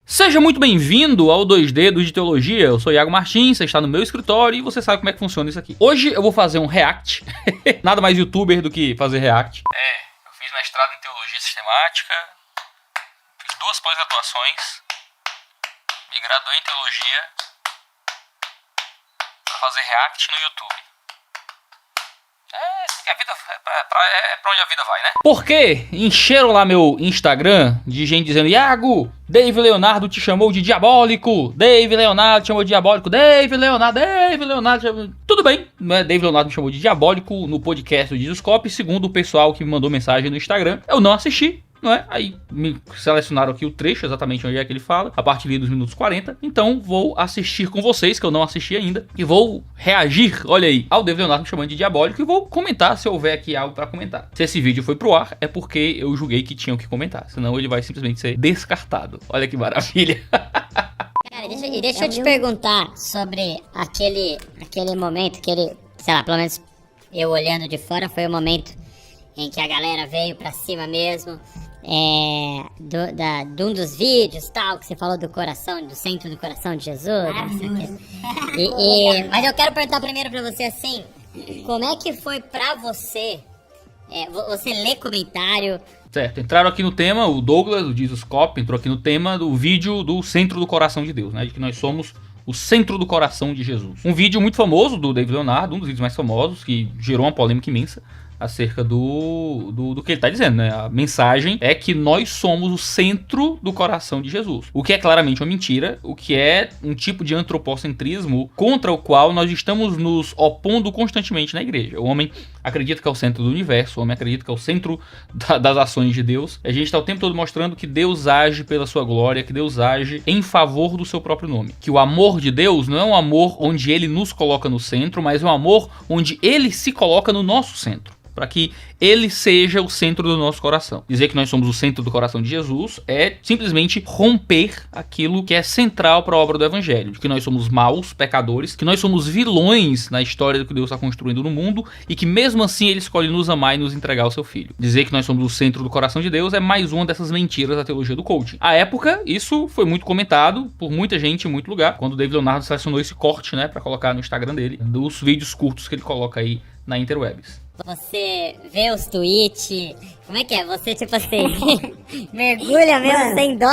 Seja muito bem-vindo ao 2 Dedos de Teologia. Eu sou Iago Martins, você está no meu escritório e você sabe como é que funciona isso aqui. Hoje eu vou fazer um react, nada mais youtuber do que fazer react. Eu fiz mestrado em Teologia Sistemática, fiz 2 pós-graduações, me graduei em Teologia para fazer react no YouTube. A vida, é pra onde a vida vai, né? Porque encheram lá meu Instagram de gente dizendo: Iago, Dave Leonardo te chamou de diabólico, Dave Leonardo te chamou de diabólico, Dave Leonardo Tudo bem, né? Dave Leonardo me chamou de diabólico no podcast do Dizoscope, segundo o pessoal que me mandou mensagem no Instagram. Eu não assisti, não é? Aí me selecionaram aqui o trecho, exatamente onde é que ele fala, a partir ali dos minutos 40. Então vou assistir com vocês, que eu não assisti ainda, e vou reagir, olha aí, ao David Leonardo me chamando de diabólico, e vou comentar se houver aqui algo pra comentar. Se esse vídeo foi pro ar, é porque eu julguei que tinha o que comentar, senão ele vai simplesmente ser descartado. Olha que maravilha. Cara, deixa eu te perguntar sobre aquele momento, sei lá, pelo menos eu olhando de fora, foi o momento em que a galera veio pra cima mesmo, de um dos vídeos, tal, que você falou do coração, do centro do coração de Jesus, não sei o quê. Mas eu quero perguntar primeiro pra você assim, como é que foi pra você, você ler comentário? Certo, entraram aqui no tema, o Douglas, do Dizoscope, entrou aqui no tema do vídeo do centro do coração de Deus, né, de que nós somos o centro do coração de Jesus. Um vídeo muito famoso do David Leonardo, um dos vídeos mais famosos, que gerou uma polêmica imensa acerca do que ele está dizendo, né? A mensagem é que nós somos o centro do coração de Jesus, o que é claramente uma mentira, o que é um tipo de antropocentrismo contra o qual nós estamos nos opondo constantemente na igreja. O homem acredita que é o centro do universo, o homem acredita que é o centro das ações de Deus. A gente está o tempo todo mostrando que Deus age pela sua glória, que Deus age em favor do seu próprio nome, que o amor de Deus não é um amor onde ele nos coloca no centro, mas é um amor onde ele se coloca no nosso centro, para que ele seja o centro do nosso coração. Dizer que nós somos o centro do coração de Jesus é simplesmente romper aquilo que é central para a obra do Evangelho, de que nós somos maus, pecadores, que nós somos vilões na história do que Deus está construindo no mundo e que mesmo assim ele escolhe nos amar e nos entregar o seu Filho. Dizer que nós somos o centro do coração de Deus é mais uma dessas mentiras da teologia do coaching. À época, isso foi muito comentado por muita gente em muito lugar, quando o David Leonardo selecionou esse corte, né, para colocar no Instagram dele, dos vídeos curtos que ele coloca aí na interwebs. Você vê os tweets, como é que é? Você, tipo assim, mergulha mesmo sem dó.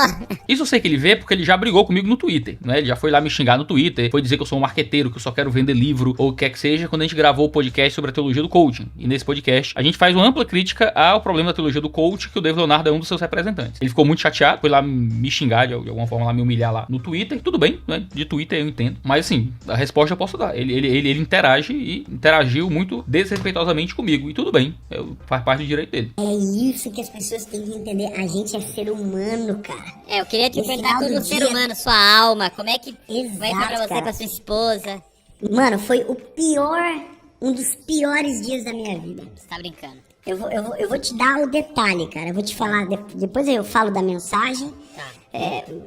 Isso eu sei que ele vê porque ele já brigou comigo no Twitter, né? Ele já foi lá me xingar no Twitter, foi dizer que eu sou um marqueteiro, que eu só quero vender livro, ou o que quer que seja, quando a gente gravou o podcast sobre a teologia do coaching. E nesse podcast, a gente faz uma ampla crítica ao problema da teologia do coaching, que o David Leonardo é um dos seus representantes. Ele ficou muito chateado, foi lá me xingar, de alguma forma lá me humilhar lá no Twitter. Tudo bem, né? De Twitter eu entendo. Mas assim, a resposta eu posso dar. Ele interage e interagiu muito desrespeitosamente comigo. E tudo bem, faz parte do direito dele. É isso que as pessoas têm que entender. A gente é ser humano, cara. Eu queria te perguntar sobre o ser humano, sua alma. Como é que foi pra você, cara, com a sua esposa? Mano, foi um dos piores dias da minha vida. Você tá brincando? Eu vou te dar o detalhe, cara. Eu vou te falar, depois eu falo da mensagem. Tá.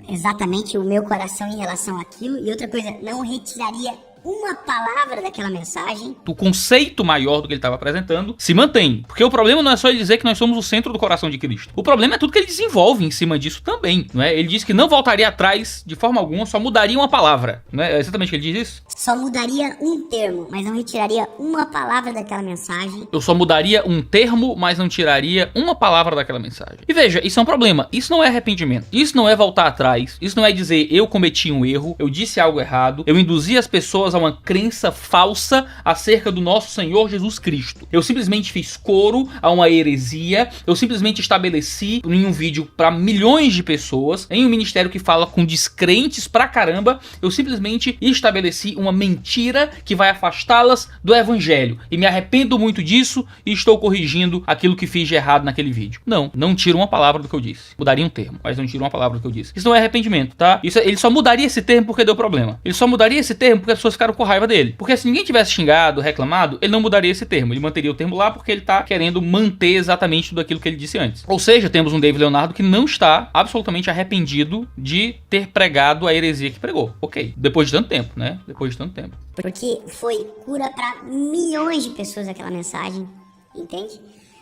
Exatamente o meu coração em relação àquilo. E outra coisa, não retiraria uma palavra daquela mensagem. O conceito maior do que ele estava apresentando se mantém. Porque o problema não é só ele dizer que nós somos o centro do coração de Cristo. O problema é tudo que ele desenvolve em cima disso também, não é? Ele diz que não voltaria atrás de forma alguma, só mudaria uma palavra. Não é exatamente o que ele diz isso? Só mudaria um termo, mas não retiraria uma palavra daquela mensagem. Eu só mudaria um termo, mas não tiraria uma palavra daquela mensagem. E veja, isso é um problema. Isso não é arrependimento. Isso não é voltar atrás. Isso não é dizer eu cometi um erro, eu disse algo errado, eu induzi as pessoas a uma crença falsa acerca do nosso Senhor Jesus Cristo. Eu simplesmente fiz coro a uma heresia, eu simplesmente estabeleci em um vídeo para milhões de pessoas, em um ministério que fala com descrentes pra caramba, eu simplesmente estabeleci uma mentira que vai afastá-las do Evangelho. E me arrependo muito disso e estou corrigindo aquilo que fiz de errado naquele vídeo. Não tiro uma palavra do que eu disse. Mudaria um termo, mas não tiro uma palavra do que eu disse. Isso não é arrependimento, tá? Ele só mudaria esse termo porque deu problema. Ele só mudaria esse termo porque as pessoas ficaram com raiva dele. Porque se ninguém tivesse xingado, reclamado, ele não mudaria esse termo. Ele manteria o termo lá porque ele tá querendo manter exatamente tudo aquilo que ele disse antes. Ou seja, temos um David Leonardo que não está absolutamente arrependido de ter pregado a heresia que pregou. Ok. Depois de tanto tempo, né? Depois de tanto tempo. Porque foi cura pra milhões de pessoas aquela mensagem, entende?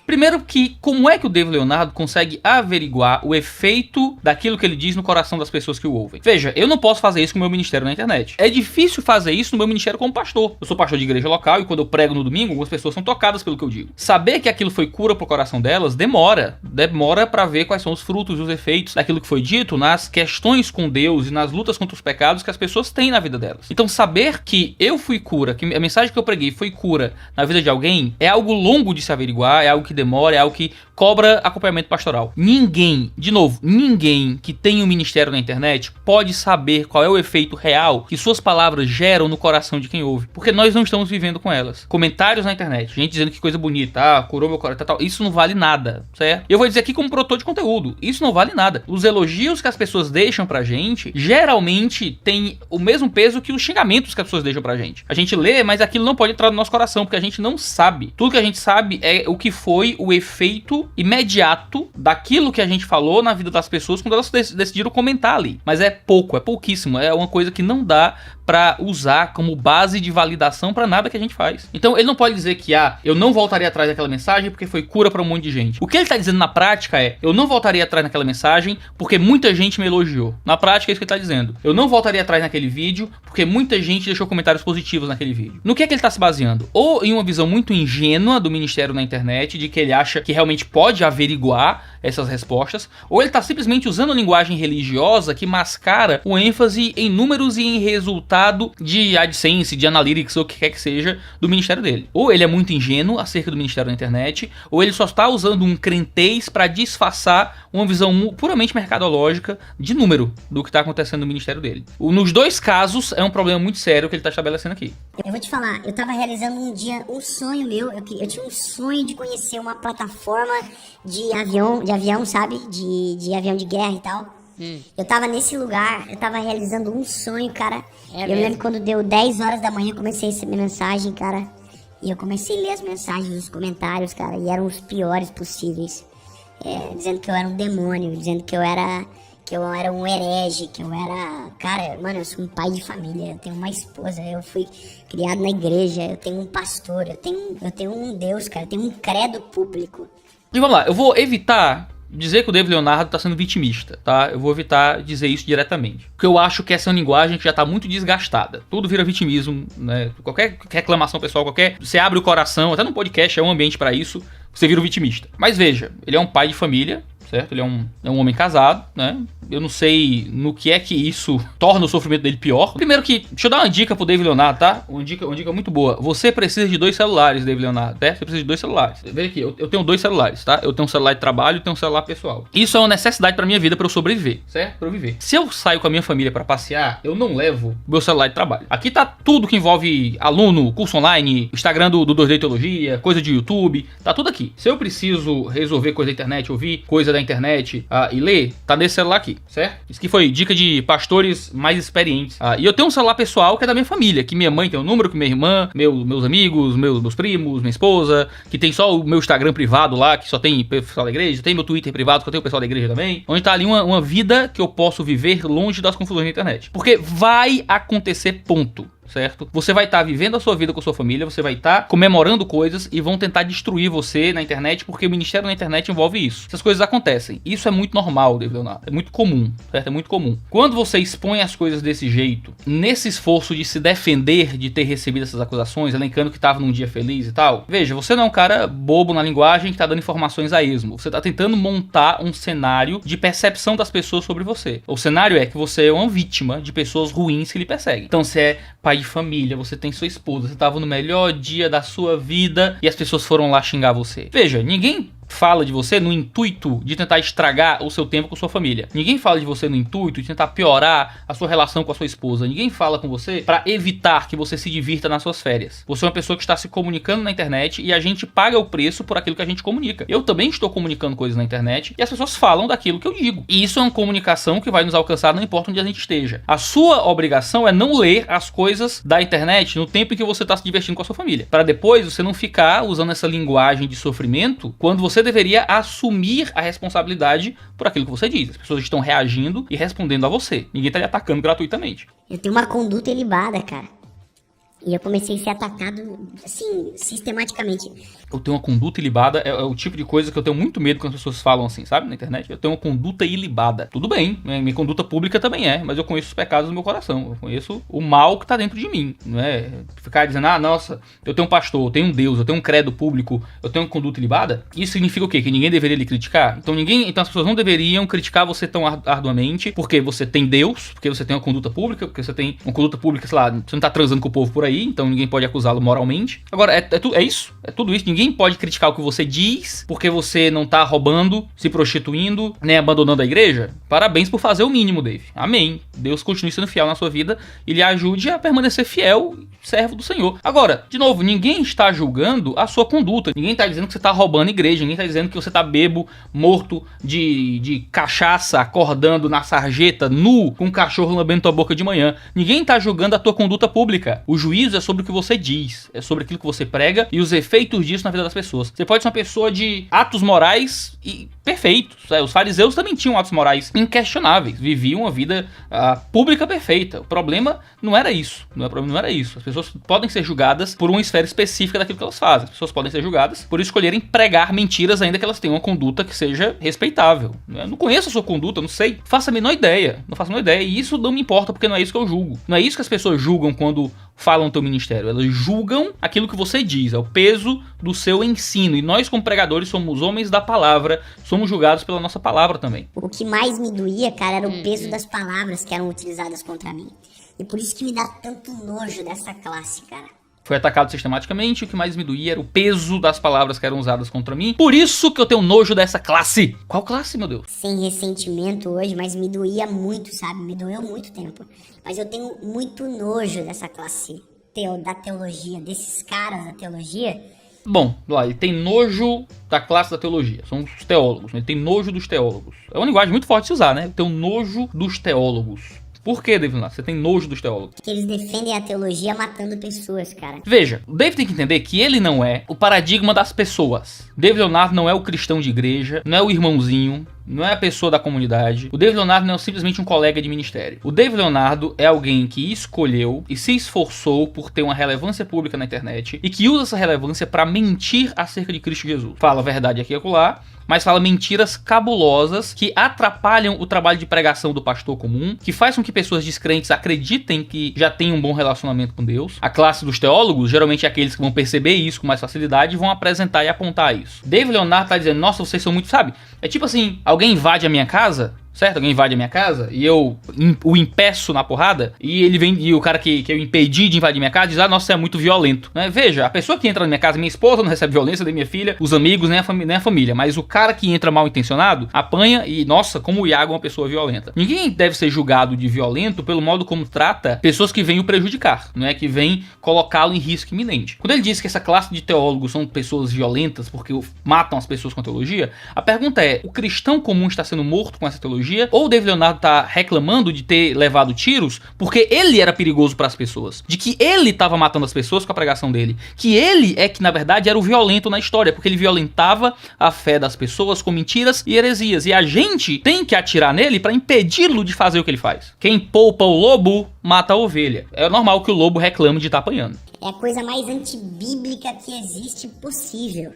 Primeiro que, como é que o David Leonardo consegue averiguar o efeito daquilo que ele diz no coração das pessoas que o ouvem? Veja, eu não posso fazer isso com o meu ministério na internet. É difícil fazer isso no meu ministério como pastor. Eu sou pastor de igreja local e quando eu prego no domingo, algumas pessoas são tocadas pelo que eu digo. Saber que aquilo foi cura pro coração delas demora pra ver quais são os frutos e os efeitos daquilo que foi dito nas questões com Deus e nas lutas contra os pecados que as pessoas têm na vida delas. Então saber que eu fui cura, que a mensagem que eu preguei foi cura na vida de alguém, é algo longo de se averiguar, é algo que demora, é algo que cobra acompanhamento pastoral. Ninguém que tem um ministério na internet pode saber qual é o efeito real que suas palavras geram no coração de quem ouve, porque nós não estamos vivendo com elas. Comentários na internet, gente dizendo que coisa bonita, curou meu coração, tal, isso não vale nada, certo? Eu vou dizer aqui como produtor de conteúdo, isso não vale nada. Os elogios que as pessoas deixam pra gente, geralmente tem o mesmo peso que os xingamentos que as pessoas deixam pra gente. A gente lê, mas aquilo não pode entrar no nosso coração, porque a gente não sabe. Tudo que a gente sabe é o que foi o efeito imediato daquilo que a gente falou na vida das pessoas quando elas decidiram comentar ali. Mas é pouquíssimo, é uma coisa que não dá pra usar como base de validação pra nada que a gente faz. Então ele não pode dizer que eu não voltaria atrás daquela mensagem porque foi cura pra um monte de gente. O que ele tá dizendo na prática é, eu não voltaria atrás naquela mensagem porque muita gente me elogiou. Na prática é isso que ele tá dizendo. Eu não voltaria atrás naquele vídeo porque muita gente deixou comentários positivos naquele vídeo. No que ele tá se baseando? Ou em uma visão muito ingênua do ministério na internet, de que ele acha que realmente pode averiguar essas respostas, ou ele tá simplesmente usando a linguagem religiosa que mascara o ênfase em números e em resultado de AdSense, de Analytics, ou o que quer que seja, do ministério dele. Ou ele é muito ingênuo acerca do ministério na internet, ou ele só está usando um crentez para disfarçar uma visão puramente mercadológica de número do que está acontecendo no ministério dele. Nos dois casos, é um problema muito sério que ele está estabelecendo aqui. Eu vou te falar, eu tava realizando um dia um sonho meu, eu tinha um sonho de conhecer uma plataforma de avião, sabe? De avião de guerra e tal. Eu tava nesse lugar, eu tava realizando um sonho, cara. Eu me lembro quando deu 10 horas da manhã, eu comecei a receber mensagem, cara. E eu comecei a ler as mensagens, os comentários, cara, e eram os piores possíveis. Dizendo que eu era um demônio, dizendo que eu era um herege, que eu era... Cara, mano, eu sou um pai de família, eu tenho uma esposa, eu fui criado na igreja, eu tenho um pastor, eu tenho um Deus, cara, eu tenho um credo público. E vamos lá, eu vou evitar dizer que o David Leonardo tá sendo vitimista, tá? Eu vou evitar dizer isso diretamente. Porque eu acho que essa é uma linguagem que já tá muito desgastada. Tudo vira vitimismo, né? Qualquer reclamação pessoal, você abre o coração, até no podcast é um ambiente pra isso, você vira um vitimista. Mas veja, ele é um pai de família, certo? Ele é um homem casado, né? Eu não sei no que é que isso torna o sofrimento dele pior. Primeiro que, deixa eu dar uma dica pro David Leonardo, tá? Uma dica muito boa. Você precisa de 2 celulares, David Leonardo, certo? Você precisa de 2 celulares. Veja aqui, eu tenho 2 celulares, tá? Eu tenho um celular de trabalho e tenho um celular pessoal. Isso é uma necessidade pra minha vida, pra eu sobreviver, certo? Pra eu viver. Se eu saio com a minha família pra passear, eu não levo meu celular de trabalho. Aqui tá tudo que envolve aluno, curso online, Instagram do 2D Teologia, coisa de YouTube, tá tudo aqui. Se eu preciso resolver coisa da internet, ouvir coisa da internet e ler, tá nesse celular aqui, certo? Isso aqui foi dica de pastores mais experientes. E eu tenho um celular pessoal que é da minha família, que minha mãe tem um número, que minha irmã, meus amigos, meus primos, minha esposa, que tem só o meu Instagram privado lá, que só tem pessoal da igreja, tem meu Twitter privado, que eu tenho o pessoal da igreja também, onde tá ali uma vida que eu posso viver longe das confusões da internet. Porque vai acontecer, ponto. Certo? Você vai estar vivendo a sua vida com a sua família, você vai estar comemorando coisas e vão tentar destruir você na internet, porque o ministério na internet envolve isso. Essas coisas acontecem. Isso é muito normal, David Leonardo. É muito comum, certo? É muito comum. Quando você expõe as coisas desse jeito, nesse esforço de se defender de ter recebido essas acusações, elencando que estava num dia feliz e tal, veja, você não é um cara bobo na linguagem que está dando informações a esmo. Você está tentando montar um cenário de percepção das pessoas sobre você. O cenário é que você é uma vítima de pessoas ruins que lhe perseguem. Então você é pai de família, você tem sua esposa, você tava no melhor dia da sua vida e as pessoas foram lá xingar você. Veja, ninguém fala de você no intuito de tentar estragar o seu tempo com sua família. Ninguém fala de você no intuito de tentar piorar a sua relação com a sua esposa. Ninguém fala com você para evitar que você se divirta nas suas férias. Você é uma pessoa que está se comunicando na internet e a gente paga o preço por aquilo que a gente comunica. Eu também estou comunicando coisas na internet e as pessoas falam daquilo que eu digo. E isso é uma comunicação que vai nos alcançar não importa onde a gente esteja. A sua obrigação é não ler as coisas da internet no tempo em que você está se divertindo com a sua família. Para depois você não ficar usando essa linguagem de sofrimento quando você deveria assumir a responsabilidade por aquilo que você diz. As pessoas estão reagindo e respondendo a você. Ninguém está lhe atacando gratuitamente. Eu tenho uma conduta ilibada, cara. E eu comecei a ser atacado, assim, sistematicamente. Eu tenho uma conduta ilibada, é o tipo de coisa que eu tenho muito medo quando as pessoas falam assim, sabe, na internet. Eu tenho uma conduta ilibada. Tudo bem, minha conduta pública também é, mas eu conheço os pecados do meu coração. Eu conheço o mal que tá dentro de mim. Não é ficar dizendo, nossa, eu tenho um pastor, eu tenho um Deus, eu tenho um credo público, eu tenho uma conduta ilibada. Isso significa o quê? Que ninguém deveria lhe criticar? Então as pessoas não deveriam criticar você tão arduamente porque você tem Deus, porque você tem uma conduta pública, porque você tem uma conduta pública, sei lá, você não tá transando com o povo por aí, então ninguém pode acusá-lo moralmente. Agora, é isso, é tudo isso. Ninguém pode criticar o que você diz porque você não tá roubando, se prostituindo, nem abandonando a igreja. Parabéns por fazer o mínimo, Dave. Amém. Deus continue sendo fiel na sua vida e lhe ajude a permanecer fiel, servo do Senhor. Agora, de novo, ninguém está julgando a sua conduta. Ninguém está dizendo que você está roubando a igreja. Ninguém está dizendo que você está bebo, morto de cachaça, acordando na sarjeta, nu, com um cachorro lambendo tua boca de manhã. Ninguém está julgando a tua conduta pública. O juízo é sobre o que você diz, é sobre aquilo que você prega e os efeitos disso na vida das pessoas. Você pode ser uma pessoa de atos morais e perfeitos. Os fariseus também tinham atos morais inquestionáveis, viviam uma vida pública perfeita. O problema não era isso. Não era isso. As pessoas podem ser julgadas por uma esfera específica daquilo que elas fazem. As pessoas podem ser julgadas por escolherem pregar mentiras, ainda que elas tenham uma conduta que seja respeitável. Eu não conheço a sua conduta, não sei. Não faço a menor ideia. E isso não me importa, porque não é isso que eu julgo. Não é isso que as pessoas julgam quando falam no teu ministério. Elas julgam aquilo que você diz, é o peso do seu ensino. E nós, como pregadores, somos homens da palavra, somos julgados pela nossa palavra também. O que mais me doía, cara, era o peso das palavras que eram utilizadas contra mim. E por isso que me dá tanto nojo dessa classe, cara. Foi atacado sistematicamente, o que mais me doía era o peso das palavras que eram usadas contra mim. Por isso que eu tenho nojo dessa classe. Qual classe, meu Deus? Sem ressentimento hoje, mas me doía muito, sabe? Me doeu muito tempo. Mas eu tenho muito nojo dessa classe da teologia, desses caras da teologia. Bom, lá, ele tem nojo da classe da teologia. São os teólogos, ele tem nojo dos teólogos. É uma linguagem muito forte de se usar, né? Tem um nojo dos teólogos. Por que, David Leonardo? Você tem nojo dos teólogos? Porque eles defendem a teologia matando pessoas, cara. Veja, o David tem que entender que ele não é o paradigma das pessoas. David Leonardo não é o cristão de igreja, não é o irmãozinho, não é a pessoa da comunidade. O David Leonardo não é simplesmente um colega de ministério. O David Leonardo é alguém que escolheu e se esforçou por ter uma relevância pública na internet e que usa essa relevância para mentir acerca de Cristo Jesus. Fala a verdade aqui e acolá, mas fala mentiras cabulosas que atrapalham o trabalho de pregação do pastor comum, que faz com que pessoas descrentes acreditem que já têm um bom relacionamento com Deus. A classe dos teólogos, geralmente é aqueles que vão perceber isso com mais facilidade e vão apresentar e apontar isso. David Leonardo tá dizendo, nossa, vocês são muito, sabe? É tipo assim, alguém invade a minha casa, certo? Alguém invade a minha casa e eu o impeço na porrada e ele vem e o cara que eu impedi de invadir minha casa diz, nossa, você é muito violento, né? Veja, a pessoa que entra na minha casa, minha esposa não recebe violência, nem minha filha, os amigos, nem a família, mas o cara que entra mal intencionado apanha e, nossa, como o Iago é uma pessoa violenta. Ninguém deve ser julgado de violento pelo modo como trata pessoas que vêm o prejudicar, não é? Que vêm colocá-lo em risco iminente. Quando ele diz que essa classe de teólogos são pessoas violentas porque matam as pessoas com a teologia, a pergunta é, o cristão comum está sendo morto com essa teologia? Ou o David Leonardo está reclamando de ter levado tiros porque ele era perigoso para as pessoas, de que ele estava matando as pessoas com a pregação dele, que ele é que na verdade era o violento na história, porque ele violentava a fé das pessoas com mentiras e heresias, e a gente tem que atirar nele para impedi-lo de fazer o que ele faz. Quem poupa o lobo mata a ovelha. É normal que o lobo reclame de estar apanhando. É a coisa mais antibíblica que existe possível,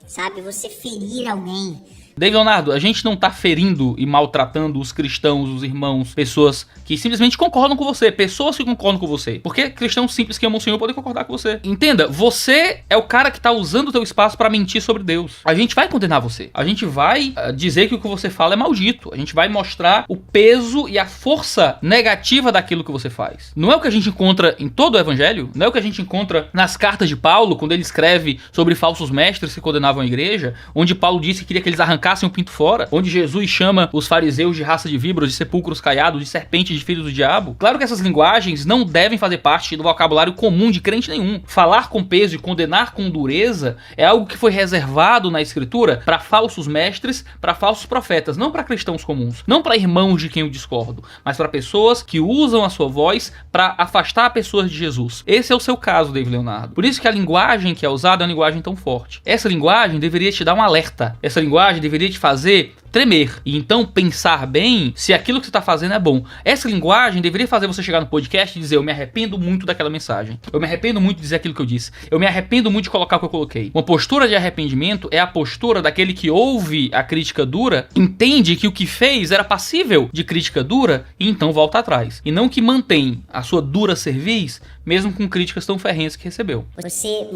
sabe? Você ferir alguém. David Leonardo, a gente não tá ferindo e maltratando os cristãos, os irmãos, pessoas que simplesmente concordam com você, pessoas que concordam com você. Porque cristãos simples que amam o Senhor podem concordar com você. Entenda, você é o cara que tá usando o teu espaço pra mentir sobre Deus. A gente vai condenar você. A gente vai dizer que o que você fala é maldito. A gente vai mostrar o peso e a força negativa daquilo que você faz. Não é o que a gente encontra em todo o evangelho, não é o que a gente encontra nas cartas de Paulo, quando ele escreve sobre falsos mestres que condenavam a igreja, onde Paulo disse que queria que eles arrancassem um pinto fora, onde Jesus chama os fariseus de raça de víboras, de sepulcros caiados, de serpentes, de filhos do diabo. Claro que essas linguagens não devem fazer parte do vocabulário comum de crente nenhum. Falar com peso e condenar com dureza é algo que foi reservado na escritura para falsos mestres, para falsos profetas, não para cristãos comuns, não para irmãos de quem eu discordo, mas para pessoas que usam a sua voz para afastar pessoas de Jesus. Esse é o seu caso, David Leonardo. Por isso que a linguagem que é usada é uma linguagem tão forte. Essa linguagem deveria te dar um alerta. Essa linguagem deveria deveria te fazer tremer. E então pensar bem se aquilo que você tá fazendo é bom. Essa linguagem deveria fazer você chegar no podcast e dizer: eu me arrependo muito daquela mensagem. Eu me arrependo muito de dizer aquilo que eu disse. Eu me arrependo muito de colocar o que eu coloquei. Uma postura de arrependimento é a postura daquele que ouve a crítica dura, entende que o que fez era passível de crítica dura e então volta atrás. E não que mantém a sua dura cerviz, mesmo com críticas tão ferrenhas que recebeu. Você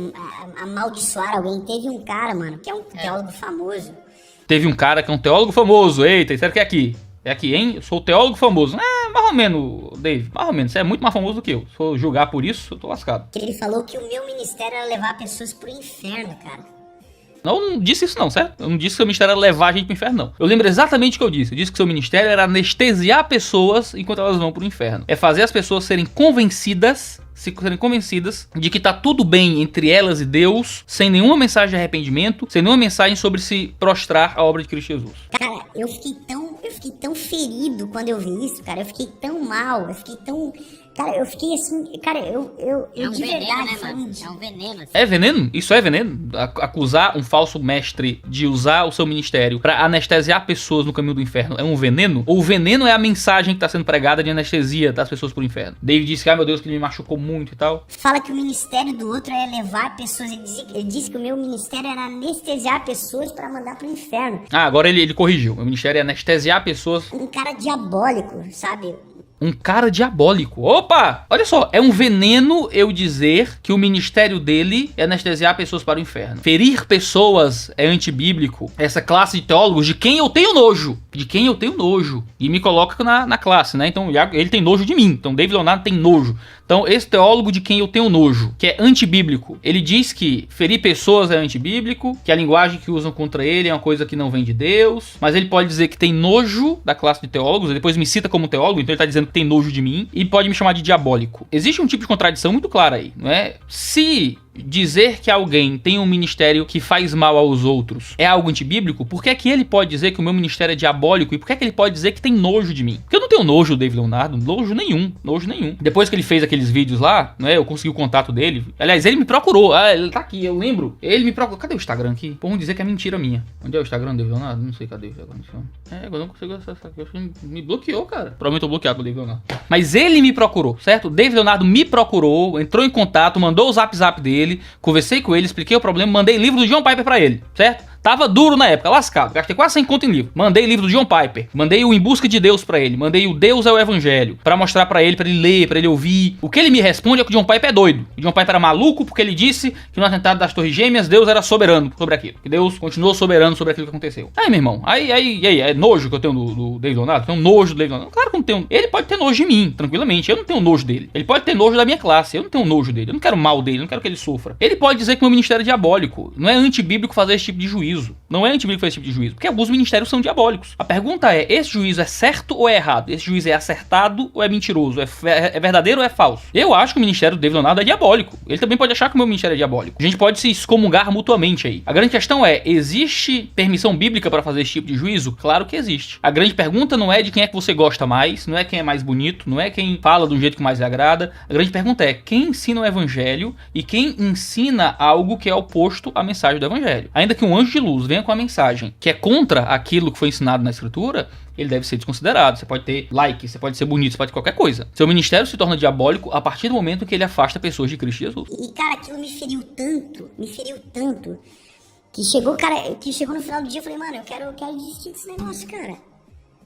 amaldiçoar alguém. Teve um cara, mano, que é um teólogo famoso. Teve um cara que é um teólogo famoso. Eita, será que é aqui? É aqui, hein? Eu sou o teólogo famoso. Mais ou menos, Dave. Mais ou menos. Você é muito mais famoso do que eu. Se for julgar por isso, eu tô lascado. Ele falou que o meu ministério era levar pessoas pro inferno, cara. Não, eu não disse isso não, certo? Eu não disse que seu ministério era levar a gente pro inferno, não. Eu lembro exatamente o que eu disse. Eu disse que seu ministério era anestesiar pessoas enquanto elas vão pro inferno. É fazer as pessoas serem convencidas de que tá tudo bem entre elas e Deus, sem nenhuma mensagem de arrependimento, sem nenhuma mensagem sobre se prostrar à obra de Cristo Jesus. Cara, eu fiquei tão ferido quando eu vi isso, cara. Eu fiquei tão mal, Cara, eu fiquei assim, cara, eu É um de veneno, verdade, né, mano? assim, É um veneno. Assim. É veneno? Isso é veneno? Acusar um falso mestre de usar o seu ministério pra anestesiar pessoas no caminho do inferno é um veneno? Ou o veneno é a mensagem que tá sendo pregada de anestesia das pessoas pro inferno? David disse que, meu Deus, que ele me machucou muito e tal. Fala que o ministério do outro é levar pessoas. Ele disse que o meu ministério era anestesiar pessoas pra mandar pro inferno. Agora ele corrigiu. O ministério é anestesiar pessoas. Um cara diabólico, sabe? Um cara diabólico. Opa! Olha só, é um veneno eu dizer que o ministério dele é anestesiar pessoas para o inferno. Ferir pessoas é antibíblico. Essa classe de teólogos de quem eu tenho nojo. E me coloca na classe, né? Então ele tem nojo de mim. Então David Leonardo tem nojo. Então esse teólogo de quem eu tenho nojo, que é antibíblico, ele diz que ferir pessoas é antibíblico, que a linguagem que usam contra ele é uma coisa que não vem de Deus, mas ele pode dizer que tem nojo da classe de teólogos, ele depois me cita como teólogo, então ele tá dizendo que tem nojo de mim, e pode me chamar de diabólico. Existe um tipo de contradição muito clara aí, não é? Se dizer que alguém tem um ministério que faz mal aos outros é algo antibíblico, por que é que ele pode dizer que o meu ministério é diabólico? E por que é que ele pode dizer que tem nojo de mim? Porque eu não tenho nojo do David Leonardo, nojo nenhum. Depois que ele fez aqueles vídeos lá, né, eu consegui o contato dele. Aliás, ele me procurou. Ele tá aqui, eu lembro. Ele me procurou. Cadê o Instagram aqui? Vamos dizer que é mentira minha. Onde é o Instagram do David Leonardo? Não sei, cadê o Instagram? Agora não consigo acessar aqui. Me bloqueou, cara. Provavelmente eu bloqueado com o David Leonardo. Mas ele me procurou, certo? O David Leonardo me procurou, entrou em contato, mandou o zap dele, conversei com ele, expliquei o problema, mandei livro do John Piper pra ele, certo? Tava duro na época, lascado. Gastei quase 100 conto em livro. Mandei livro do John Piper. Mandei o Em Busca de Deus pra ele. Mandei o Deus é o Evangelho. Pra mostrar pra ele ler, pra ele ouvir. O que ele me responde é que o John Piper é doido. O John Piper era maluco porque ele disse que no atentado das Torres Gêmeas Deus era soberano sobre aquilo. Que Deus continuou soberano sobre aquilo que aconteceu. Aí, meu irmão, aí, é nojo que eu tenho do David Leonardo? Tenho nojo do David Leonardo? Claro que não tenho. Ele pode ter nojo de mim, tranquilamente. Eu não tenho nojo dele. Ele pode ter nojo da minha classe. Eu não tenho nojo dele. Eu não quero mal dele. Eu não quero que ele sofra. Ele pode dizer que meu ministério é diabólico. Não é antibíblico fazer esse tipo de juízo. Não é antibíblico fazer esse tipo de juízo. Porque alguns ministérios são diabólicos. A pergunta é, esse juízo é certo ou é errado? Esse juízo é acertado ou é mentiroso? É verdadeiro ou é falso? Eu acho que o ministério do David Leonardo é diabólico. Ele também pode achar que o meu ministério é diabólico. A gente pode se excomungar mutuamente aí. A grande questão é, existe permissão bíblica para fazer esse tipo de juízo? Claro que existe. A grande pergunta não é de quem é que você gosta mais, não é quem é mais bonito, não é quem fala do jeito que mais lhe agrada. A grande pergunta é, quem ensina o evangelho e quem ensina algo que é oposto à mensagem do evangelho? Ainda que um anjo de luz venha com a mensagem que é contra aquilo que foi ensinado na escritura, ele deve ser desconsiderado. Você pode ter like, você pode ser bonito, você pode ter qualquer coisa. Seu ministério se torna diabólico a partir do momento que ele afasta pessoas de Cristo Jesus. E cara, aquilo me feriu tanto, que chegou no final do dia, eu falei, mano, eu quero desistir desse negócio, cara.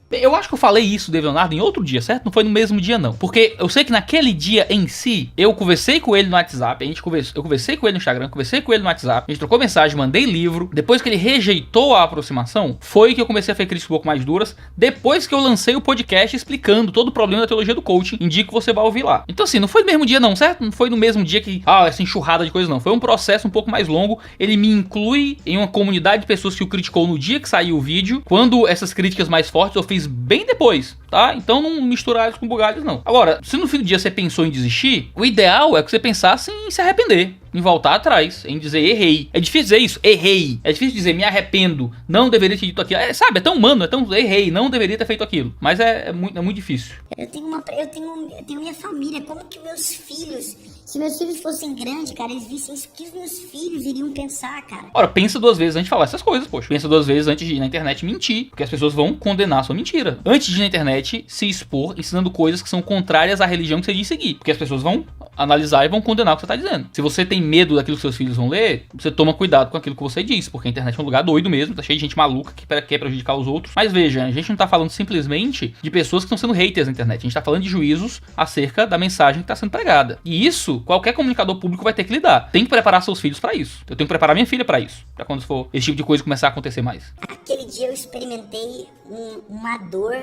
Eu acho que eu falei isso, David Leonardo, em outro dia, certo? Não foi no mesmo dia, não. Porque eu sei que naquele dia em si, eu conversei com ele no WhatsApp, eu conversei com ele no Instagram, conversei com ele no WhatsApp, a gente trocou mensagem, mandei livro. Depois que ele rejeitou a aproximação, foi que eu comecei a fazer críticas um pouco mais duras. Depois que eu lancei o podcast explicando todo o problema da teologia do coaching, indico que você vai ouvir lá. Então assim, não foi no mesmo dia não, certo? Não foi no mesmo dia que, essa enxurrada de coisas não. Foi um processo um pouco mais longo. Ele me inclui em uma comunidade de pessoas que o criticou no dia que saiu o vídeo. Quando essas críticas mais fortes eu fiz bem depois, tá? Então não misturar eles com bugalhos, não. Agora, se no fim do dia você pensou em desistir, o ideal é que você pensasse em se arrepender. em voltar atrás, em dizer errei. É difícil dizer isso, errei. É difícil dizer me arrependo, não deveria ter dito aquilo. Sabe, é tão humano, é tão errei, não deveria ter feito aquilo. Mas é muito difícil. Eu tenho minha família, como que meus filhos, se meus filhos fossem grandes, cara, eles vissem isso, o que os meus filhos iriam pensar, cara? Ora, pensa 2 vezes antes de falar essas coisas, poxa. Pensa 2 vezes antes de ir na internet mentir, porque as pessoas vão condenar a sua mentira. Antes de ir na internet se expor ensinando coisas que são contrárias à religião que você diz seguir, porque as pessoas vão analisar e vão condenar o que você tá dizendo. Se você tem medo daquilo que seus filhos vão ler, você toma cuidado com aquilo que você diz, porque a internet é um lugar doido mesmo, tá cheio de gente maluca que quer prejudicar os outros. Mas veja, a gente não tá falando simplesmente de pessoas que estão sendo haters na internet, a gente tá falando de juízos acerca da mensagem que tá sendo pregada. E isso, qualquer comunicador público vai ter que lidar. Tem que preparar seus filhos pra isso. Eu tenho que preparar minha filha pra isso, pra quando for esse tipo de coisa começar a acontecer mais. Aquele dia eu experimentei uma dor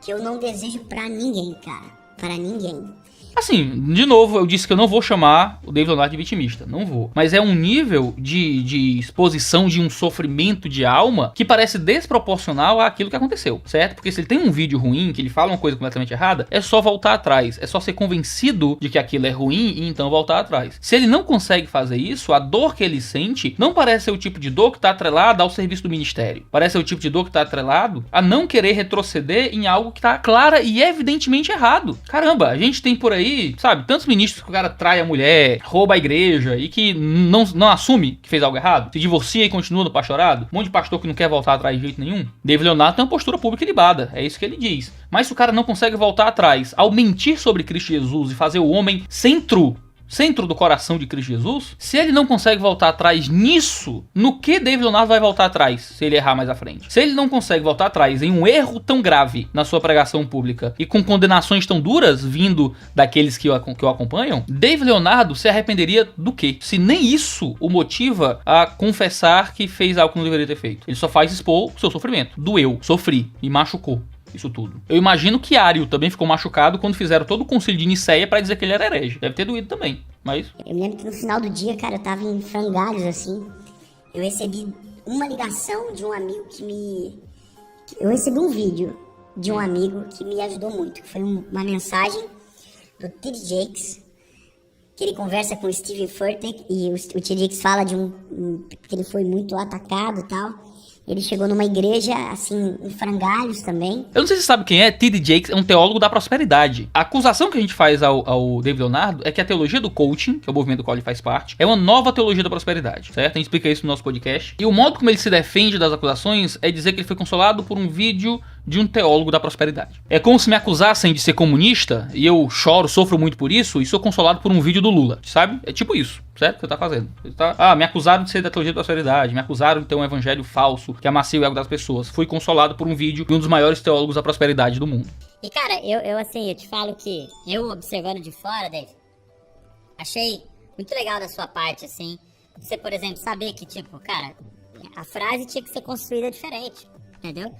que eu não desejo pra ninguém, cara. Pra ninguém. Assim, de novo, eu disse que eu não vou chamar o David Leonardo de vitimista, não vou. Mas é um nível de exposição de um sofrimento de alma que parece desproporcional àquilo que aconteceu, certo? Porque se ele tem um vídeo ruim, que ele fala uma coisa completamente errada, é só voltar atrás, é só ser convencido de que aquilo é ruim e então voltar atrás. Se ele não consegue fazer isso, a dor que ele sente não parece ser o tipo de dor que tá atrelada ao serviço do ministério. Parece ser o tipo de dor que tá atrelado a não querer retroceder em algo que tá clara e evidentemente errado. Caramba, a gente tem por aí, sabe, tantos ministros que o cara trai a mulher, rouba a igreja e que não assume que fez algo errado, se divorcia e continua no pastorado. Um monte de pastor que não quer voltar atrás de jeito nenhum. David Leonardo tem uma postura pública ilibada, é isso que ele diz. Mas se o cara não consegue voltar atrás ao mentir sobre Cristo Jesus e fazer o homem centro do coração de Cristo Jesus, se ele não consegue voltar atrás nisso, no que David Leonardo vai voltar atrás se ele errar mais à frente? Se ele não consegue voltar atrás em um erro tão grave na sua pregação pública e com condenações tão duras vindo daqueles que o acompanham, David Leonardo se arrependeria do quê? Se nem isso o motiva a confessar que fez algo que não deveria ter feito. Ele só faz expor o seu sofrimento. Doeu, sofri, me machucou. Isso tudo. Eu imagino que Ário também ficou machucado quando fizeram todo o concílio de Nicéia pra dizer que ele era herege. Deve ter doído também, mas... Eu me lembro que no final do dia, cara, eu tava em frangalhos, assim. Eu recebi uma ligação de um amigo Eu recebi um vídeo de um amigo que me ajudou muito. Foi uma mensagem do T.D. Jakes, que ele conversa com o Steven Furtick, e o T.D. Jakes fala de que ele foi muito atacado e tal. Ele chegou numa igreja, assim, em frangalhos também. Eu não sei se você sabe quem é. T.D. Jakes é um teólogo da prosperidade. A acusação que a gente faz ao David Leonardo é que a teologia do coaching, que é o movimento do qual ele faz parte, é uma nova teologia da prosperidade, certo? A gente explica isso no nosso podcast. E o modo como ele se defende das acusações é dizer que ele foi consolado por um vídeo de um teólogo da prosperidade. É como se me acusassem de ser comunista, e eu choro, sofro muito por isso, e sou consolado por um vídeo do Lula, sabe? É tipo isso, certo? Que você tá fazendo. Me acusaram de ser da teologia da prosperidade, me acusaram de ter um evangelho falso, que amacia o ego das pessoas. Fui consolado por um vídeo de um dos maiores teólogos da prosperidade do mundo. E cara, eu te falo que eu observando de fora, Dave, achei muito legal da sua parte, assim, você, por exemplo, saber que, tipo, cara, a frase tinha que ser construída diferente, entendeu?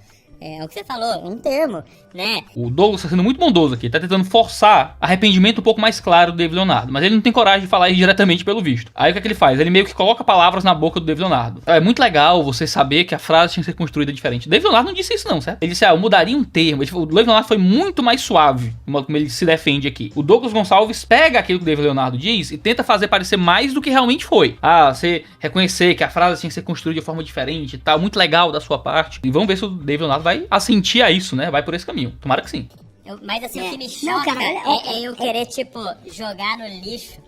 É o que você falou, é um termo, né? O Douglas tá sendo muito bondoso aqui, tá tentando forçar arrependimento um pouco mais claro do David Leonardo, mas ele não tem coragem de falar isso diretamente pelo visto. Aí o que é que ele faz? Ele meio que coloca palavras na boca do David Leonardo. É muito legal você saber que a frase tinha que ser construída diferente. O David Leonardo não disse isso não, certo? Ele disse, eu mudaria um termo. O David Leonardo foi muito mais suave no modo como ele se defende aqui. O Douglas Gonçalves pega aquilo que o David Leonardo diz e tenta fazer parecer mais do que realmente foi. Você reconhecer que a frase tinha que ser construída de forma diferente e tal, muito legal da sua parte. E vamos ver se o David Leonardo vai assentir a isso, né? Vai por esse caminho. Tomara que sim. Mas assim, o que me choca é eu querer, tipo, jogar no lixo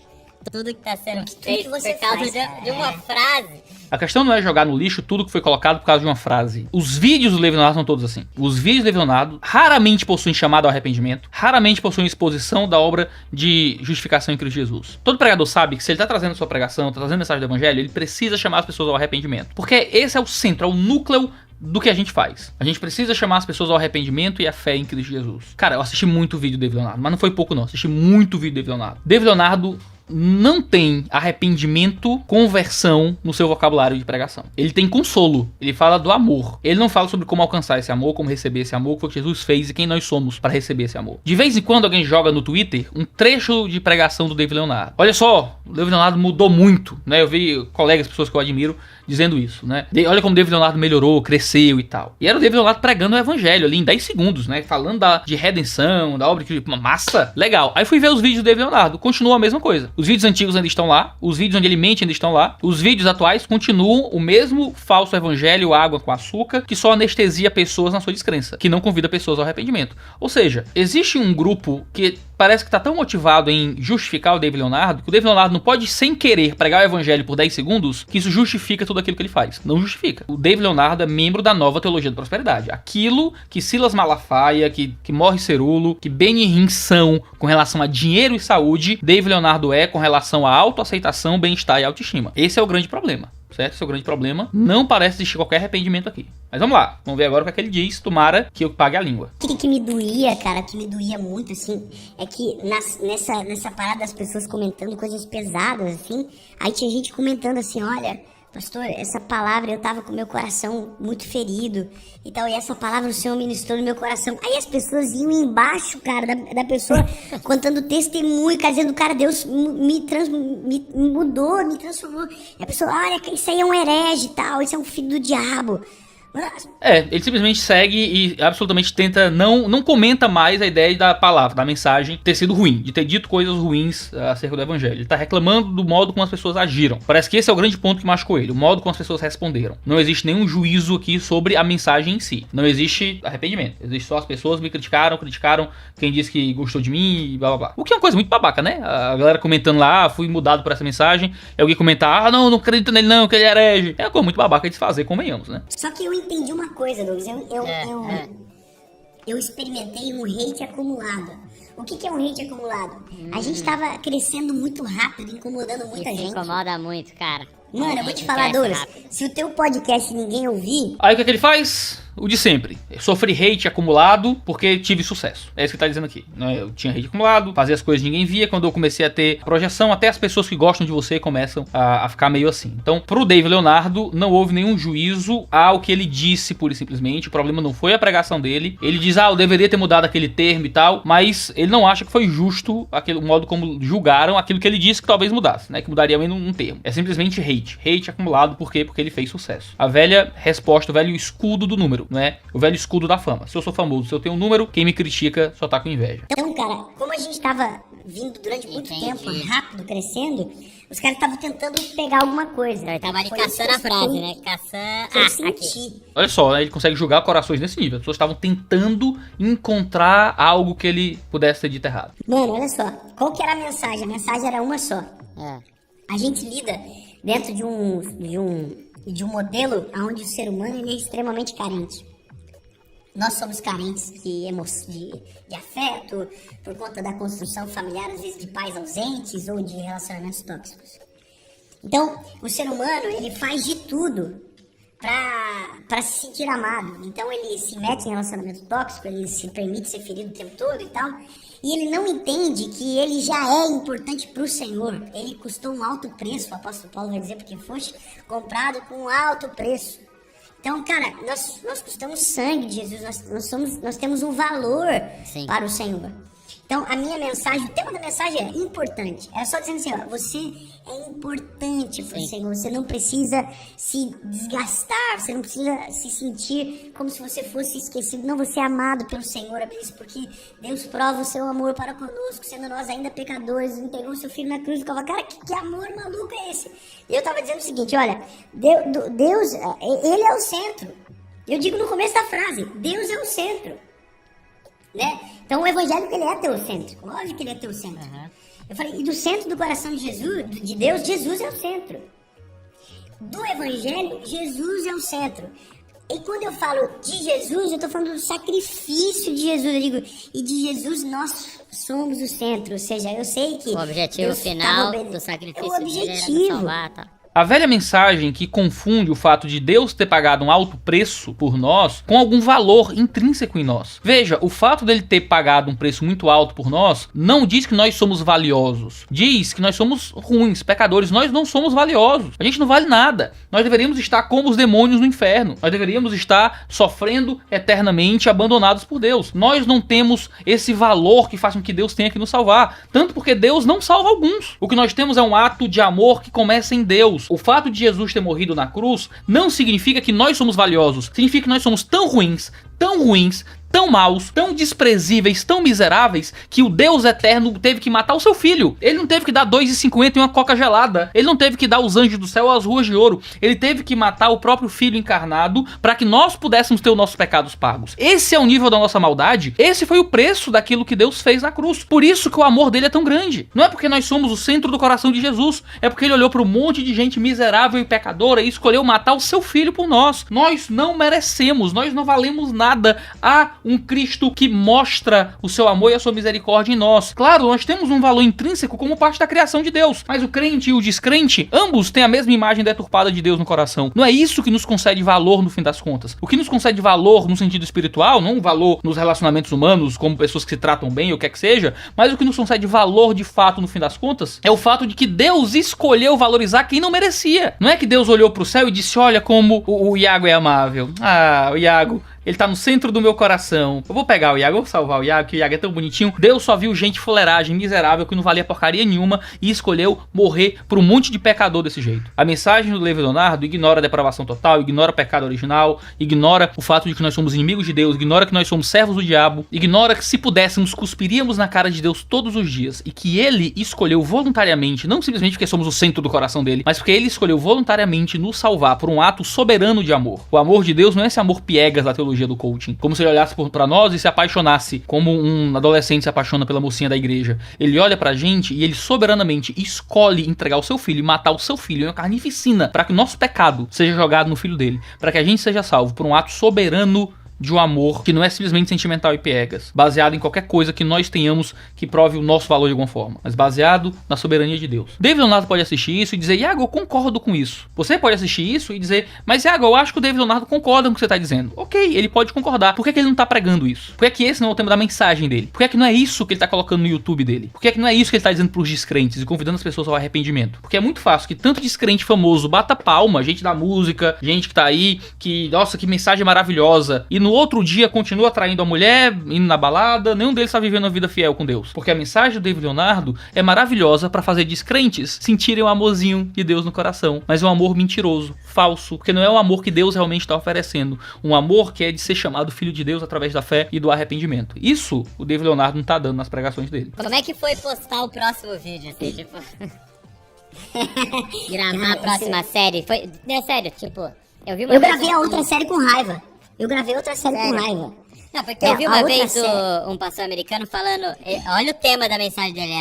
tudo que tá sendo feito por causa de uma frase. A questão não é jogar no lixo tudo que foi colocado por causa de uma frase. Os vídeos do David Leonardo são todos assim. Os vídeos do David Leonardo raramente possuem chamado ao arrependimento, raramente possuem exposição da obra de justificação em Cristo Jesus. Todo pregador sabe que se ele tá trazendo sua pregação, tá trazendo mensagem do evangelho, ele precisa chamar as pessoas ao arrependimento. Porque esse é o centro, é o núcleo do que a gente faz. A gente precisa chamar as pessoas ao arrependimento e à fé em Cristo Jesus. Cara, eu assisti muito vídeo do David Leonardo, mas não foi pouco não, assisti muito vídeo do David Leonardo. David Leonardo não tem arrependimento, conversão no seu vocabulário de pregação. Ele tem consolo, ele fala do amor. Ele não fala sobre como alcançar esse amor, como receber esse amor, o que foi que Jesus fez e quem nós somos para receber esse amor. De vez em quando alguém joga no Twitter um trecho de pregação do David Leonardo. Olha só, o David Leonardo mudou muito, né? Eu vi colegas, pessoas que eu admiro, dizendo isso, né? Olha como o David Leonardo melhorou, cresceu e tal. E era o David Leonardo pregando o evangelho ali em 10 segundos, né? Falando de redenção, da obra, que uma massa, legal. Aí fui ver os vídeos do David Leonardo, continua a mesma coisa. Os vídeos antigos ainda estão lá, os vídeos onde ele mente ainda estão lá, os vídeos atuais continuam o mesmo falso evangelho, água com açúcar, que só anestesia pessoas na sua descrença, que não convida pessoas ao arrependimento. Ou seja, existe um grupo que parece que tá tão motivado em justificar o David Leonardo, que o David Leonardo não pode, sem querer, pregar o evangelho por 10 segundos, que isso justifica tudo aquilo que ele faz. Não justifica. O David Leonardo é membro da nova teologia da prosperidade. Aquilo que Silas Malafaia, que Morris Cerulo, que Benny Hinn são com relação a dinheiro e saúde, David Leonardo é com relação a autoaceitação, bem-estar e autoestima. Esse é o grande problema. Certo? Esse é o grande problema. Não parece existir qualquer arrependimento aqui. Mas vamos lá. Vamos ver agora o que é que ele diz. Tomara que eu pague a língua. O que me doía, cara, que me doía muito, assim, é que nessa parada das pessoas comentando coisas pesadas, assim, aí tinha gente comentando assim, olha, pastor, essa palavra eu tava com meu coração muito ferido e tal, e essa palavra o Senhor ministrou no meu coração. Aí as pessoas iam embaixo, cara, da pessoa contando testemunho, cara, dizendo, cara, Deus me mudou, me transformou. E a pessoa, olha, isso aí é um herege e tal, isso é um filho do diabo. Ele simplesmente segue e absolutamente tenta, não comenta mais a ideia da palavra, da mensagem ter sido ruim, de ter dito coisas ruins acerca do evangelho. Ele tá reclamando do modo como as pessoas agiram. Parece que esse é o grande ponto que machucou ele, o modo como as pessoas responderam. Não existe nenhum juízo aqui sobre a mensagem em si. Não existe arrependimento. Existe só as pessoas me criticaram quem disse que gostou de mim e blá blá blá. O que é uma coisa muito babaca, né? A galera comentando lá, fui mudado por essa mensagem, e alguém comentar, não acredito nele não, que ele é herege. É uma coisa muito babaca de se fazer, convenhamos, né? Só que eu entendi uma coisa, Douglas. Eu experimentei um hate acumulado. O que é um hate acumulado? A gente tava crescendo muito rápido, incomodando muita gente. Isso incomoda muito, cara. Mano, eu vou te falar, Douglas, se o teu podcast ninguém ouvir... Aí o que ele faz? O de sempre. Sofri hate acumulado porque tive sucesso. É isso que ele tá dizendo aqui. Eu tinha hate acumulado, fazia as coisas que ninguém via. Quando eu comecei a ter projeção, até as pessoas que gostam de você começam a ficar meio assim. Então, pro David Leonardo, não houve nenhum juízo ao que ele disse, pura e simplesmente. O problema não foi a pregação dele. Ele diz, eu deveria ter mudado aquele termo e tal, mas ele não acha que foi justo o modo como julgaram aquilo que ele disse que talvez mudasse, né? Que mudaria menos um termo. É simplesmente hate. Hate acumulado, por quê? Porque ele fez sucesso. A velha resposta, o velho escudo do número, né? O velho escudo da fama. Se eu sou famoso, se eu tenho um número, quem me critica só tá com inveja. Então, cara, como a gente tava vindo durante muito tempo, rápido, crescendo, os caras estavam tentando pegar alguma coisa. Ele tava ali caçando a frase, né? Caçando... aqui. Olha só, né? Ele consegue julgar corações nesse nível. As pessoas estavam tentando encontrar algo que ele pudesse ter dito errado. Mano, olha só. Qual que era a mensagem? A mensagem era uma só. A gente lida dentro de um modelo onde o ser humano ele é extremamente carente. Nós somos carentes de afeto, por conta da construção familiar, às vezes de pais ausentes ou de relacionamentos tóxicos. Então, o ser humano, ele faz de tudo pra se sentir amado. Então, ele se mete em relacionamento tóxico, ele se permite ser ferido o tempo todo e tal. E ele não entende que ele já é importante pro Senhor. Ele custou um alto preço, o apóstolo Paulo vai dizer, porque foste comprado com um alto preço. Então, cara, nós custamos sangue de Jesus, nós temos um valor para o Senhor. Então, a minha mensagem, o tema da mensagem é importante. Era só dizendo assim, você é importante para o Senhor. Você não precisa se desgastar, você não precisa se sentir como se você fosse esquecido. Não, você é amado pelo Senhor, porque Deus prova o seu amor para conosco, sendo nós ainda pecadores, entregou o seu filho na cruz. Eu falava, cara, que amor maluco é esse? E eu tava dizendo o seguinte, olha, Deus, ele é o centro. Eu digo no começo da frase, Deus é o centro. Né? Então o evangélico ele é teocêntrico, lógico que ele é teocêntrico. Eu falei, e do centro do coração de Jesus, de Deus, Jesus é o centro. Do evangelho, Jesus é o centro. E quando eu falo de Jesus, eu tô falando do sacrifício de Jesus, eu digo, e de Jesus nós somos o centro, ou seja, eu sei que... O objetivo Deus final do sacrifício é o objetivo. Salvar, tá? A velha mensagem que confunde o fato de Deus ter pagado um alto preço por nós com algum valor intrínseco em nós. Veja, o fato dele ter pagado um preço muito alto por nós não diz que nós somos valiosos. Diz que nós somos ruins, pecadores. Nós não somos valiosos. A gente não vale nada. Nós deveríamos estar como os demônios no inferno. Nós deveríamos estar sofrendo eternamente, abandonados por Deus. Nós não temos esse valor que faz com que Deus tenha que nos salvar. Tanto porque Deus não salva alguns. O que nós temos é um ato de amor que começa em Deus. cruz, o fato de Jesus ter morrido na cruz, não significa que nós somos valiosos. Significa que nós somos tão ruins, tão maus, tão desprezíveis, tão miseráveis, que o Deus eterno teve que matar o seu filho. Ele não teve que dar R$2,50 em uma coca gelada. Ele não teve que dar os anjos do céu às ruas de ouro. Ele teve que matar o próprio filho encarnado para que nós pudéssemos ter os nossos pecados pagos. Esse é o nível da nossa maldade. Esse foi o preço daquilo que Deus fez na cruz. Por isso que o amor dele é tão grande. Não é porque nós somos o centro do coração de Jesus. É porque ele olhou para um monte de gente miserável e pecadora e escolheu matar o seu filho por nós. Nós não merecemos. Nós não valemos nada. Um Cristo que mostra o seu amor e a sua misericórdia em nós. Claro, nós temos um valor intrínseco como parte da criação de Deus, mas o crente e o descrente, ambos têm a mesma imagem deturpada de Deus no coração. Não é isso que nos concede valor no fim das contas. O que nos concede valor no sentido espiritual, não um valor nos relacionamentos humanos, como pessoas que se tratam bem ou o que é que seja, mas o que nos concede valor de fato no fim das contas, é o fato de que Deus escolheu valorizar quem não merecia. Não é que Deus olhou pro céu e disse, olha como o Iago é amável. O Iago, ele tá no centro do meu coração. Eu vou pegar o Iago, vou salvar o Iago, que o Iago é tão bonitinho. Deus só viu gente fuleiragem, miserável, que não valia porcaria nenhuma e escolheu morrer por um monte de pecador desse jeito. A mensagem do David Leonardo ignora a depravação total, ignora o pecado original, ignora o fato de que nós somos inimigos de Deus, ignora que nós somos servos do diabo, ignora que se pudéssemos cuspiríamos na cara de Deus todos os dias e que ele escolheu voluntariamente, não simplesmente porque somos o centro do coração dele, mas porque ele escolheu voluntariamente nos salvar por um ato soberano de amor. O amor de Deus não é esse amor piegas da teologia do coaching, como se ele olhasse pra nós e se apaixonasse como um adolescente se apaixona pela mocinha da igreja. Ele olha pra gente e ele soberanamente escolhe entregar o seu filho e matar o seu filho em uma carnificina para que o nosso pecado seja jogado no filho dele, para que a gente seja salvo por um ato soberano de um amor que não é simplesmente sentimental e piegas, baseado em qualquer coisa que nós tenhamos que prove o nosso valor de alguma forma, mas baseado na soberania de Deus. David Leonardo pode assistir isso e dizer, Iago, eu concordo com isso. Você pode assistir isso e dizer, mas Iago, eu acho que o David Leonardo concorda com o que você está dizendo. Ok, ele pode concordar. Por que ele não está pregando isso? Por que esse não é o tema da mensagem dele? Por que não é isso que ele está colocando no YouTube dele? Por que não é isso que ele está dizendo para os descrentes e convidando as pessoas ao arrependimento? Porque é muito fácil que tanto descrente famoso bata palma, gente da música, gente que tá aí, que, nossa, que mensagem maravilhosa, e no outro dia continua traindo a mulher, indo na balada, nenhum deles está vivendo uma vida fiel com Deus. Porque a mensagem do David Leonardo é maravilhosa para fazer descrentes sentirem o amorzinho de Deus no coração, mas é um amor mentiroso, falso, porque não é o amor que Deus realmente está oferecendo, um amor que é de ser chamado filho de Deus através da fé e do arrependimento. Isso o David Leonardo não tá dando nas pregações dele. Como é que foi postar o próximo vídeo, assim, tipo... gravar a próxima série? Foi... É sério, tipo... Eu gravei a outra série com raiva. Eu gravei outra série com raiva. Não, porque eu vi uma vez um pastor americano falando... Olha o tema da mensagem dele,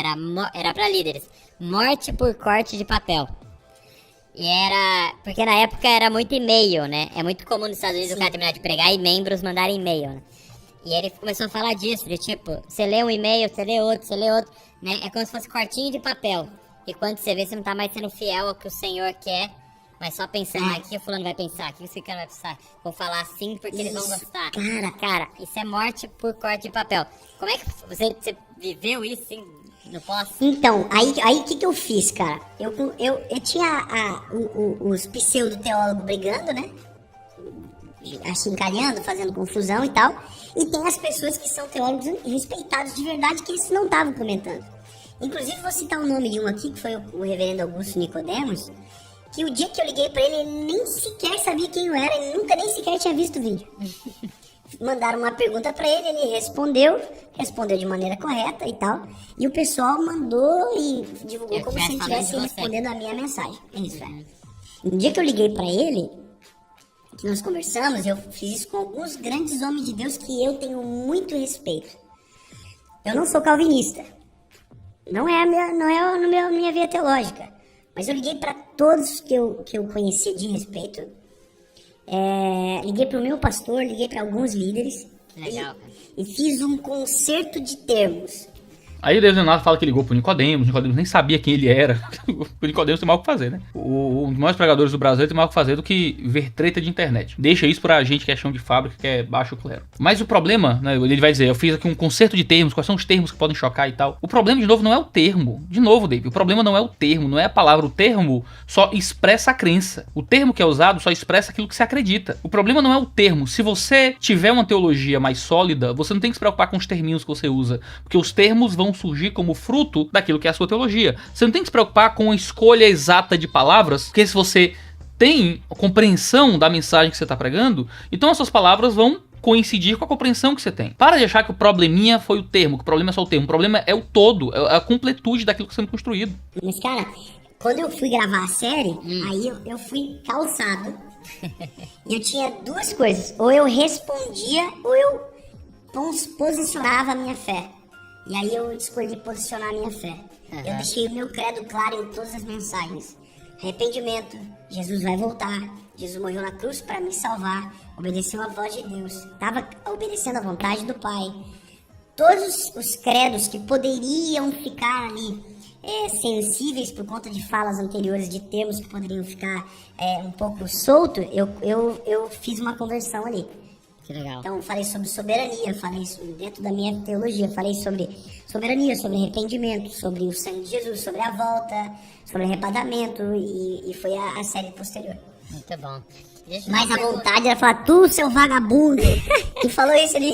era pra líderes. Morte por corte de papel. E era... Porque na época era muito e-mail, né? É muito comum nos Estados Unidos o cara terminar de pregar e membros mandarem e-mail, né? E ele começou a falar disso, de tipo... Você lê um e-mail, você lê outro, né? É como se fosse cortinho de papel. E quando você vê, você não tá mais sendo fiel ao que o Senhor quer... Mas só pensando, o que o fulano vai pensar, o que esse cara vai pensar. Vou falar assim porque eles vão gostar. Cara, isso é morte por corte de papel. Como é que você viveu isso, assim, no pós? Então, aí o que eu fiz, cara? Eu tinha os pseudo-teólogos brigando, né? Achincalhando, fazendo confusão e tal. E tem as pessoas que são teólogos respeitados de verdade, que eles não estavam comentando. Inclusive, vou citar o nome de um aqui, que foi o reverendo Augusto Nicodemos, que o dia que eu liguei pra ele nem sequer sabia quem eu era, ele nunca nem sequer tinha visto o vídeo. Mandaram uma pergunta pra ele, ele respondeu de maneira correta e tal, e o pessoal mandou e divulgou como se ele estivesse respondendo a minha mensagem. Isso, No dia que eu liguei pra ele, que nós conversamos, eu fiz isso com alguns grandes homens de Deus que eu tenho muito respeito. Eu não sou calvinista, não é a minha via teológica. Mas eu liguei para todos que eu conhecia de respeito. Liguei para o meu pastor, liguei para alguns líderes. Legal. E fiz um concerto de termos. Aí o David Leonardo fala que ligou pro Nicodemos nem sabia quem ele era. O Nicodemos tem mal o que fazer, né? Um dos maiores pregadores do Brasil tem mal o que fazer do que ver treta de internet. Deixa isso pra gente que é chão de fábrica, que é baixo clero. Mas o problema, né, ele vai dizer, eu fiz aqui um concerto de termos, quais são os termos que podem chocar e tal. O problema, de novo, não é o termo. De novo, David, o problema não é o termo, não é a palavra. O termo só expressa a crença. O termo que é usado só expressa aquilo que se acredita. O problema não é o termo. Se você tiver uma teologia mais sólida, você não tem que se preocupar com os terminhos que você usa, porque os termos vão vão surgir como fruto daquilo que é a sua teologia. Você não tem que se preocupar com a escolha exata de palavras, porque se você tem a compreensão da mensagem que você está pregando, então as suas palavras vão coincidir com a compreensão que você tem. Para de achar que o probleminha foi o termo, que o problema é só o termo. O problema é o todo, é a completude daquilo que está sendo construído. Mas, cara, quando eu fui gravar a série, aí eu fui calçado. E eu tinha duas coisas. Ou eu respondia, ou eu posicionava a minha fé. E aí eu escolhi posicionar a minha fé. Eu deixei o meu credo claro em todas as mensagens. Arrependimento, Jesus vai voltar, Jesus morreu na cruz para me salvar, obedeceu a voz de Deus, estava obedecendo a vontade do Pai. Todos os credos que poderiam ficar ali sensíveis por conta de falas anteriores, de termos que poderiam ficar um pouco soltos, eu fiz uma conversão ali. Que legal. Então, falei sobre soberania, falei dentro da minha teologia, falei sobre soberania, sobre arrependimento, sobre o sangue de Jesus, sobre a volta, sobre arrebatamento, e foi a série posterior. Muito bom. Mas a vontade era falar, tu, seu vagabundo, e falou isso ali.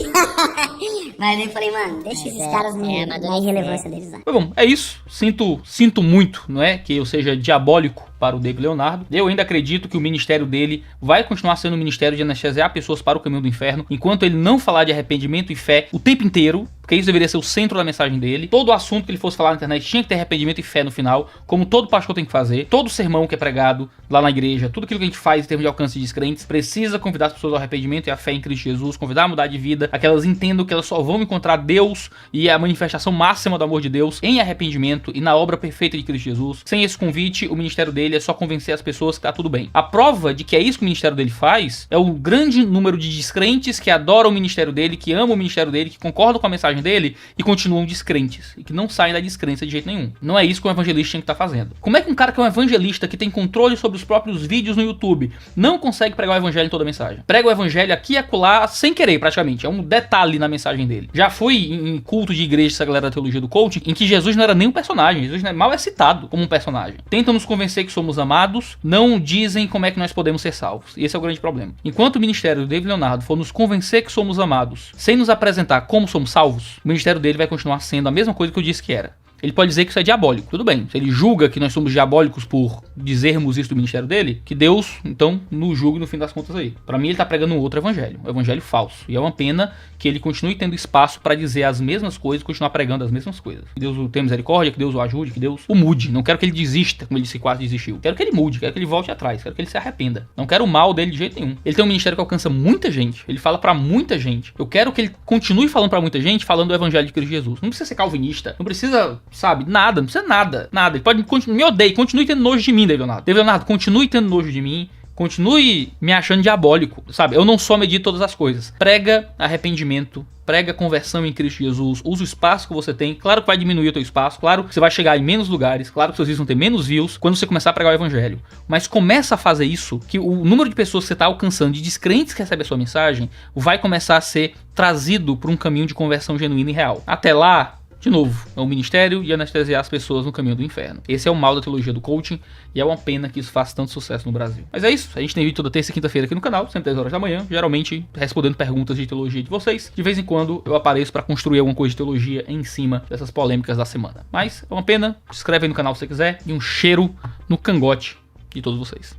Mas eu falei, mano, deixa esses caras na irrelevância deles lá. Bom, é isso. Sinto muito, não é, que eu seja diabólico para o David Leonardo. Eu ainda acredito que o ministério dele vai continuar sendo um ministério de anestesiar pessoas para o caminho do inferno, enquanto ele não falar de arrependimento e fé o tempo inteiro, porque isso deveria ser o centro da mensagem dele. Todo assunto que ele fosse falar na internet tinha que ter arrependimento e fé no final, como todo pastor tem que fazer. Todo sermão que é pregado lá na igreja, tudo aquilo que a gente faz em termos de alcance de descrentes, precisa convidar as pessoas ao arrependimento e à fé em Cristo Jesus, convidar a mudar de vida, a que elas entendam que elas só vão encontrar Deus e a manifestação máxima do amor de Deus em arrependimento e na obra perfeita de Cristo Jesus. Sem esse convite, o ministério dele é só convencer as pessoas que tá tudo bem. A prova de que é isso que o ministério dele faz é o grande número de descrentes que adoram o ministério dele, que amam o ministério dele, que concordam com a mensagem dele e continuam descrentes, e que não saem da descrença de jeito nenhum. Não é isso que um evangelista tem que estar fazendo. Como é que um cara que é um evangelista, que tem controle sobre os próprios vídeos no YouTube, não consegue pregar o evangelho em toda a mensagem? Prega o evangelho aqui e acolá sem querer, praticamente. É um detalhe na mensagem dele. Já fui em culto de igreja, essa galera da teologia do coaching, em que Jesus não era nem um personagem. Jesus mal é citado como um personagem. Tentam nos convencer que somos amados, não dizem como é que nós podemos ser salvos. E esse é o grande problema. Enquanto o ministério do David Leonardo for nos convencer que somos amados, sem nos apresentar como somos salvos, o ministério dele vai continuar sendo a mesma coisa que eu disse que era. Ele pode dizer que isso é diabólico, tudo bem. Se ele julga que nós somos diabólicos por dizermos isso do ministério dele, que Deus, então, nos julgue no fim das contas aí. Pra mim, ele tá pregando um outro evangelho, um evangelho falso. E é uma pena que ele continue tendo espaço pra dizer as mesmas coisas, continuar pregando as mesmas coisas. Que Deus o tenha misericórdia, que Deus o ajude, que Deus o mude. Não quero que ele desista, como ele disse que quase desistiu. Quero que ele mude, quero que ele volte atrás, quero que ele se arrependa. Não quero o mal dele de jeito nenhum. Ele tem um ministério que alcança muita gente, ele fala pra muita gente. Eu quero que ele continue falando pra muita gente, falando do evangelho de Cristo Jesus. Não precisa ser calvinista, não precisa, sabe, nada, não precisa nada. Ele pode me odeie, continue tendo nojo de mim, David Leonardo. David Leonardo, continue tendo nojo de mim, continue me achando diabólico, sabe? Eu não só medito todas as coisas. Prega arrependimento, prega conversão em Cristo Jesus, usa o espaço que você tem. Claro que vai diminuir o teu espaço, claro que você vai chegar em menos lugares, claro que seus vídeos vão ter menos views quando você começar a pregar o evangelho. Mas começa a fazer isso, que o número de pessoas que você está alcançando, de descrentes que recebem a sua mensagem, vai começar a ser trazido por um caminho de conversão genuína e real. Até lá, de novo, é um ministério e anestesiar as pessoas no caminho do inferno. Esse é o mal da teologia do coaching e é uma pena que isso faça tanto sucesso no Brasil. Mas é isso, a gente tem vídeo toda terça e quinta-feira aqui no canal, sempre 10 horas da manhã, geralmente respondendo perguntas de teologia de vocês. De vez em quando eu apareço para construir alguma coisa de teologia em cima dessas polêmicas da semana. Mas é uma pena, se inscreve aí no canal se você quiser e um cheiro no cangote de todos vocês.